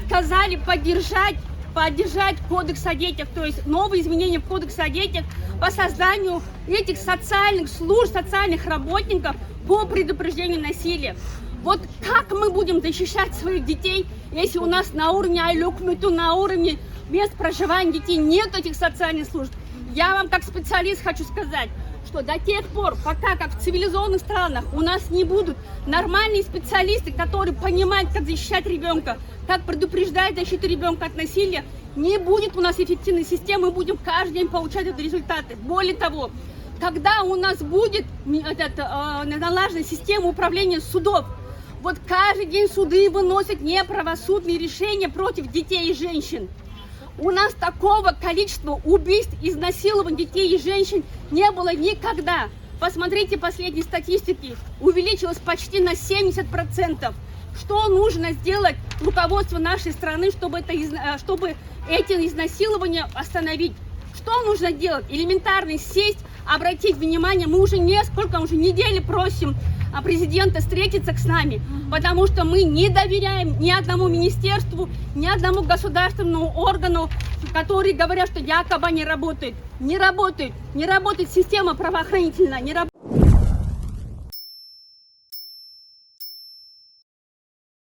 отказали поддержать Кодекс о детях, то есть новые изменения в Кодекс о детях по созданию этих социальных служб, социальных работников по предупреждению насилия. Вот как мы будем защищать своих детей, если у нас на уровне айлюкмету, на уровне мест проживания детей нет этих социальных служб? Я вам как специалист хочу сказать, что до тех пор, пока как в цивилизованных странах у нас не будут нормальные специалисты, которые понимают, как защищать ребенка, как предупреждать защиту ребенка от насилия, не будет у нас эффективной системы, мы будем каждый день получать эти результаты. Более того, когда у нас будет налажена система управления судов, вот каждый день суды выносят неправосудные решения против детей и женщин. У нас такого количества убийств, изнасилований детей и женщин не было никогда. Посмотрите последние статистики, увеличилось почти на 70%. Что нужно сделать руководству нашей страны, чтобы эти изнасилования остановить? Что нужно делать? Элементарно сесть, обратить внимание. Мы уже уже недели просим президента встретиться с нами, потому что мы не доверяем ни одному министерству, ни одному государственному органу, которые говорят, что якобы они работают. Не работает система правоохранительная, не работает.